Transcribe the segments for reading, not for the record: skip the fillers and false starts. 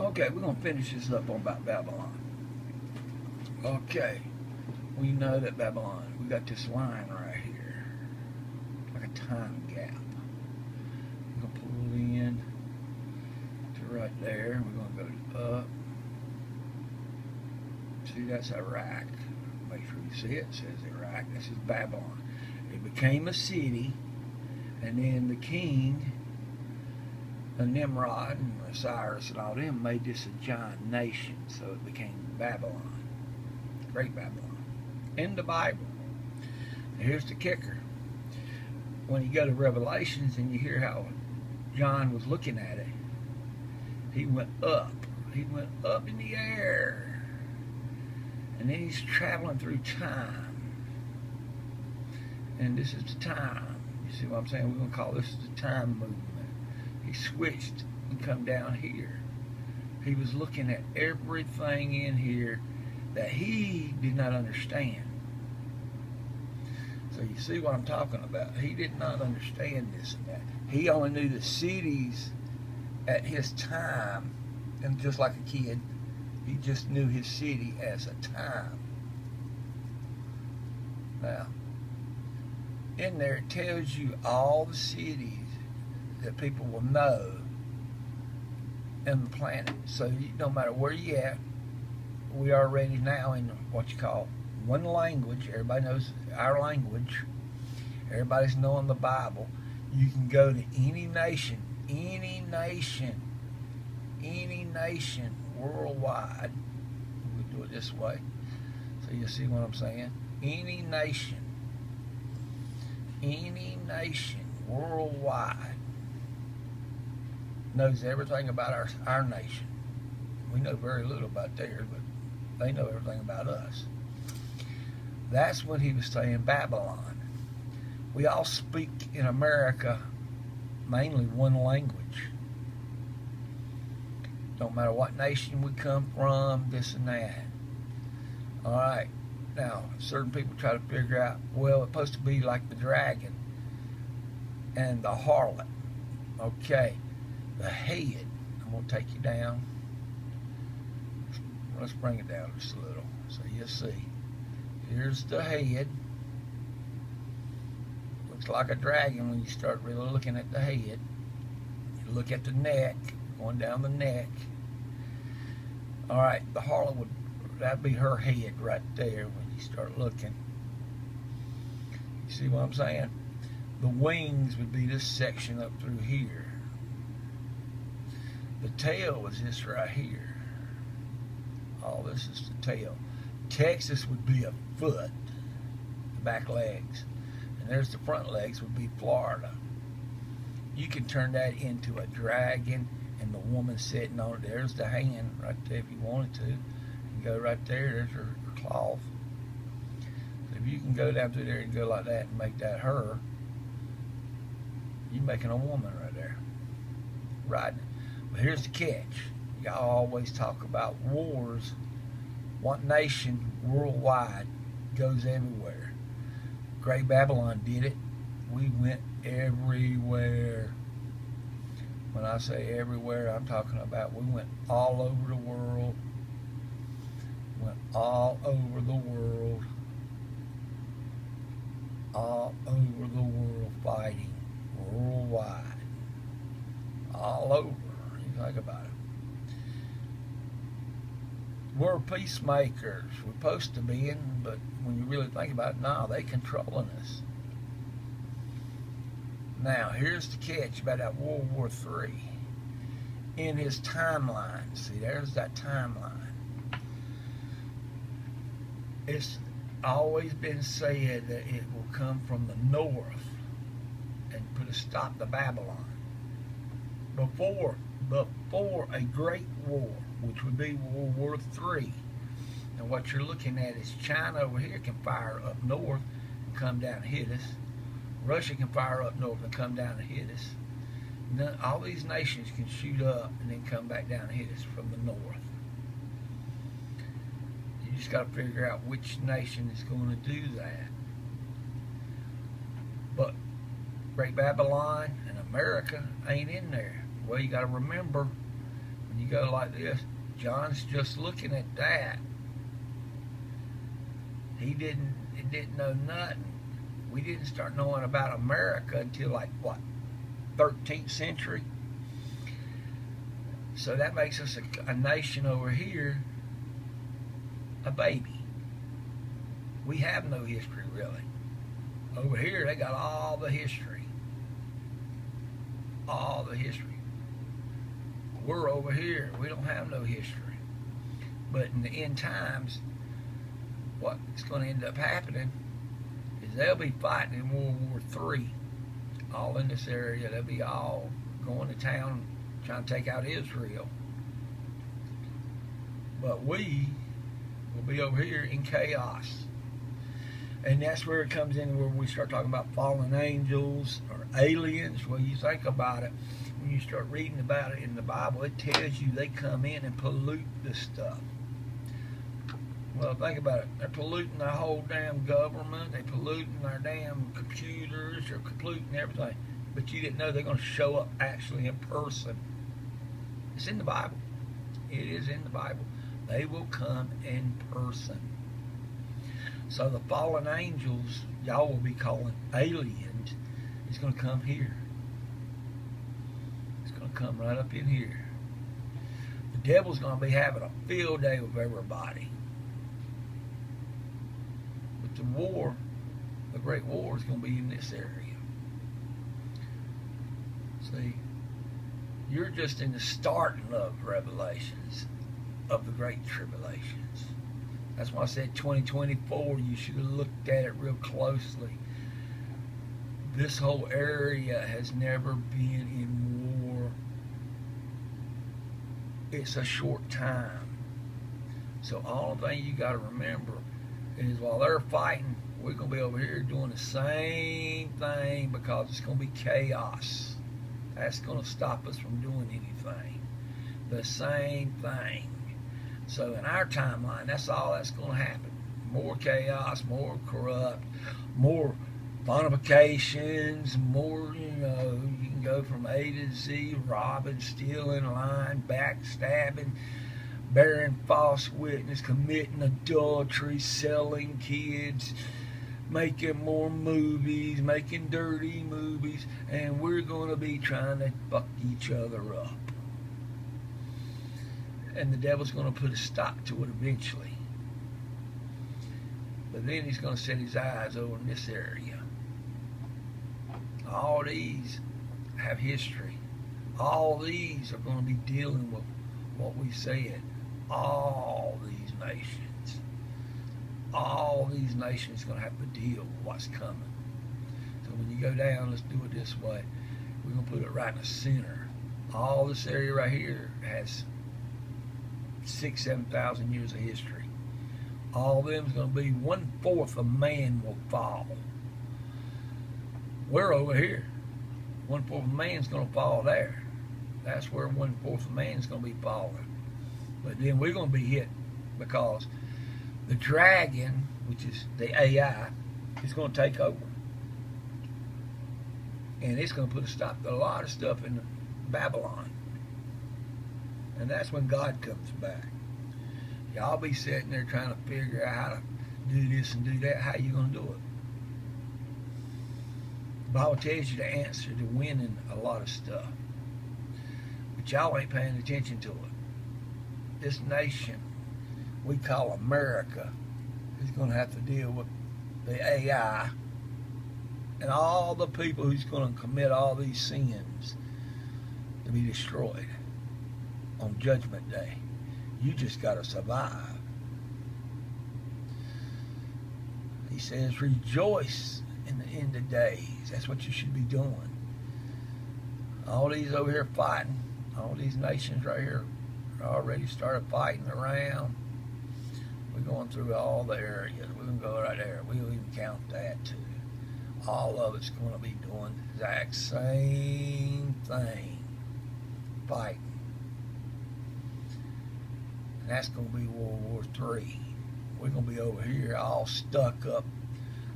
Okay, we're going to finish this up on about Babylon. Okay, we know that Babylon, we got this line right here, like a time gap. We're going to pull in to right there. We're going to go up. See, that's Iraq. Make sure you see it. It says Iraq. This is Babylon. It became a city, and then the king, Nimrod and Cyrus and all them made this a giant nation, so it became Babylon, Great Babylon, in the Bible. Now here's the kicker. When you go to Revelations and you hear how John was looking at it, he went up. He went up in the air. And then he's traveling through time. And this is the time. You see what I'm saying? We're going to call this the time movement. He switched and come down here. He was looking at everything in here that he did not understand. So you see what I'm talking about. He did not understand this and that. He only knew the cities at his time, and just like a kid, he just knew his city as a time. Now, in there it tells you all the cities that people will know in the planet. So you, no matter where you at, we are already now in what you call one language. Everybody knows our language. Everybody's knowing the Bible. You can go to any nation worldwide. We do it this way. So you see what I'm saying? Any nation worldwide knows everything about our nation. We know very little about theirs, but they know everything about us. That's what he was saying, Babylon. We all speak in America mainly one language. Don't matter what nation we come from, this and that. All right. Now, certain people try to figure out, well, it's supposed to be like the dragon and the harlot. Okay. The head. I'm going to take you down. Let's bring it down just a little so you see. Here's the head. Looks like a dragon when you start really looking at the head. You look at the neck, going down the neck. All right, the harlot that'd be her head right there when you start looking. You see what I'm saying? The wings would be this section up through here. The tail was this right here. All this is the tail. Texas would be a foot, the back legs. And there's the front legs would be Florida. You can turn that into a dragon and the woman sitting on it. There's the hand right there if you wanted to. You go right there, there's her cloth. So if you can go down through there and go like that and make that her, you're making a woman right there. Riding. But here's the catch. Y'all always talk about wars. One nation worldwide goes everywhere. Great Babylon did it. We went everywhere. When I say everywhere, I'm talking about we went all over the world. Went all over the world. All over the world fighting. Worldwide. All over. You think about it. We're peacemakers. We're supposed to be, but when you really think about it, no, they controlling us. Now, here's the catch about that World War III. In his timeline, see, there's that timeline. It's always been said that it will come from the north and put a stop to Babylon. Before a great war, which would be World War III. And what you're looking at is China over here can fire up north and come down and hit us. Russia can fire up north and come down and hit us. All these nations can shoot up and then come back down and hit us from the north. You just got to figure out which nation is going to do that. But Great Babylon and America ain't in there. Well, you got to remember when you go like this, John's just looking at that. He didn't know nothing. We didn't start knowing about America until like what, 13th century. So that makes us a nation over here, a baby. We have no history really. Over here they got all the history. All the history. We're over here, we don't have no history. But in the end times, what's going to end up happening is they'll be fighting in World War III. All in this area, they'll be all going to town trying to take out Israel. But we will be over here in chaos. And that's where it comes in, where we start talking about fallen angels or aliens. Well, you think about it, when you start reading about it in the Bible, it tells you they come in and pollute this stuff. Well, think about it. They're polluting our whole damn government. They're polluting our damn computers. They're polluting everything. But you didn't know they're going to show up actually in person. It's in the Bible. It is in the Bible. They will come in person. So the fallen angels, y'all will be calling aliens, is going to come here. It's going to come right up in here. The devil's going to be having a field day with everybody. But the war, the great war, is going to be in this area. See, you're just in the starting of Revelations, of the Great Tribulations. That's why I said 2024, you should have looked at it real closely. This whole area has never been in war. It's a short time. So all the thing you got to remember is while they're fighting, we're going to be over here doing the same thing, because it's going to be chaos. That's going to stop us from doing anything. The same thing. So in our timeline, that's all that's going to happen. More chaos, more corrupt, more funnifications, more, you can go from A to Z, robbing, stealing, lying, backstabbing, bearing false witness, committing adultery, selling kids, making more movies, making dirty movies, and we're going to be trying to fuck each other up. And the devil's going to put a stop to it eventually. But then he's going to set his eyes over in this area. All these have history. All these are going to be dealing with what we said. All these nations. All these nations are going to have to deal with what's coming. So when you go down, let's do it this way. We're going to put it right in the center. All this area right here has 6,000-7,000 years of history. All of them is going to be 1/4 of man will fall. We're over here. 1/4 of man's going to fall there. That's where 1/4 of man's going to be falling. But then we're going to be hit, because the dragon, which is the AI, is going to take over. And it's going to put a stop to a lot of stuff in Babylon. And that's when God comes back. Y'all be sitting there trying to figure out how to do this and do that. How you going to do it? The Bible tells you the answer to winning a lot of stuff. But y'all ain't paying attention to it. This nation we call America is going to have to deal with the AI and all the people who's going to commit all these sins to be destroyed on Judgment Day. You just got to survive. He says, rejoice in the end of days. That's what you should be doing. All these over here fighting, all these nations right here already started fighting around. We're going through all the areas. We're going to go right there. We'll even count that too. All of it's going to be doing the exact same thing. Fighting. And that's going to be World War III. We're going to be over here all stuck up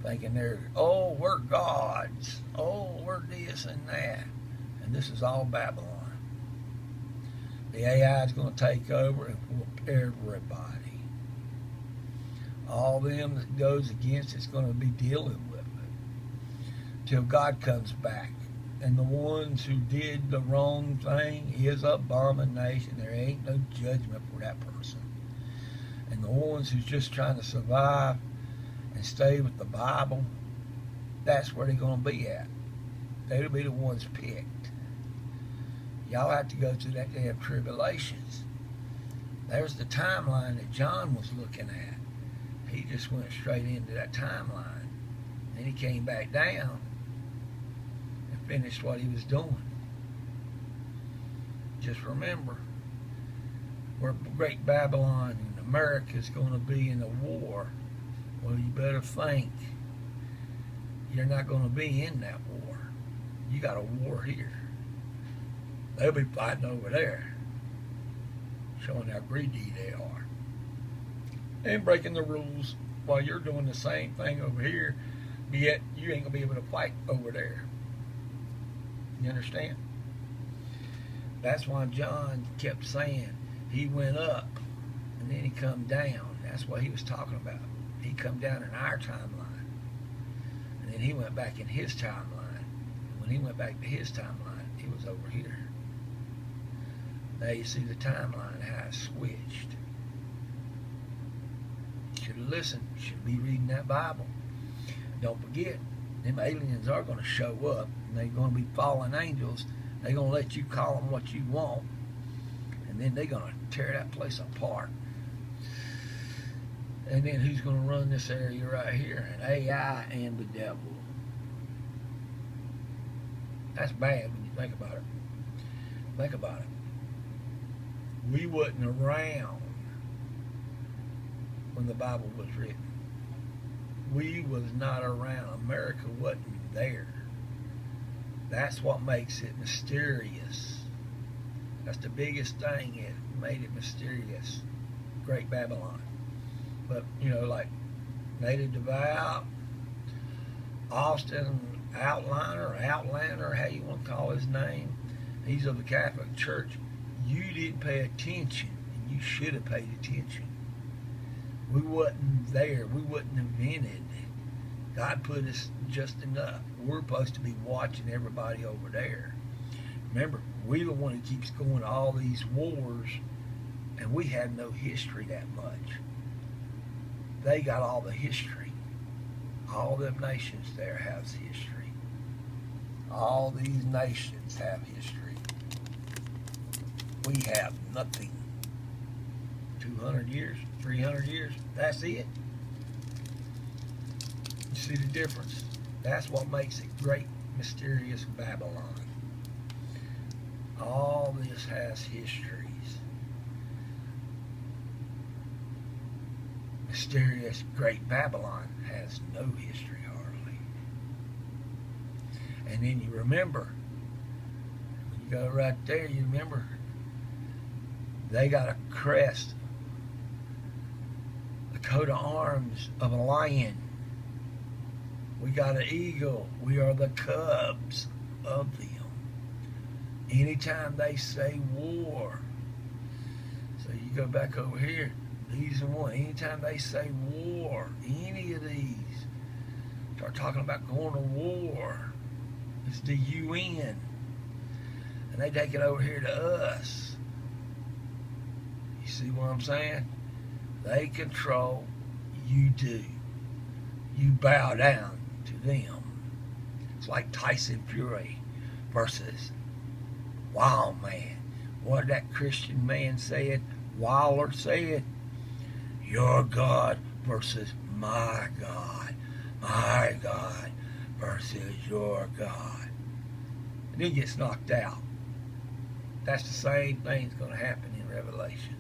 thinking we're gods. Oh, we're this and that. And this is all Babylon. The AI is going to take over and whoop everybody. All them that goes against it's going to be dealing with it till God comes back. And the ones who did the wrong thing is abomination. There ain't no judgment for that person. And the ones who's just trying to survive and stay with the Bible, that's where they're going to be at. They'll be the ones picked. Y'all have to go through that damn tribulations. There's the timeline that John was looking at. He just went straight into that timeline. Then he came back down and finished what he was doing. Just remember, where Great Babylon and America is going to be in a war, well, you better think you're not going to be in that war. You got a war here. They'll be fighting over there, showing how greedy they are. And breaking the rules while you're doing the same thing over here, yet you ain't going to be able to fight over there. You understand? That's why John kept saying he went up and then he come down. That's what he was talking about. He come down in our timeline. And then he went back in his timeline. And when he went back to his timeline, he was over here. Now you see the timeline, how it switched. You should have listened. You should be reading that Bible. Don't forget, them aliens are going to show up, and they're going to be fallen angels. They're going to let you call them what you want, and then they're going to tear that place apart. And then who's going to run this area right here? An AI and the devil. That's bad when you think about it. Think about it. We wasn't around when the Bible was written. We was not around. America wasn't there. That's what makes it mysterious. That's the biggest thing it made it mysterious. Great Babylon. But, you know, like Native Devout, Austin Outlander, how you want to call his name, he's of the Catholic Church. You didn't pay attention, and you should have paid attention. We wasn't there. We wasn't invented. God put us just enough. We're supposed to be watching everybody over there. Remember, we're the one who keeps going to all these wars, and we have no history that much. They got all the history. All them nations there have history. All these nations have history. We have nothing. 200 years, 300 years, that's it. You see the difference? That's what makes it great, mysterious Babylon. All this has histories. Mysterious Great Babylon has no history hardly. And then you remember, when you go right there, you remember they got a crest, a coat of arms of a lion. We got an eagle. We are the cubs of them. Anytime they say war, so you go back over here, these are one. Anytime they say war, any of these, start talking about going to war, it's the UN. And they take it over here to us. You see what I'm saying? They control, you do. You bow down to them. It's like Tyson Fury versus Wild Man. What did that Christian man said? Wilder said, your God versus my God versus your God. And he gets knocked out. That's the same thing's going to happen in Revelation.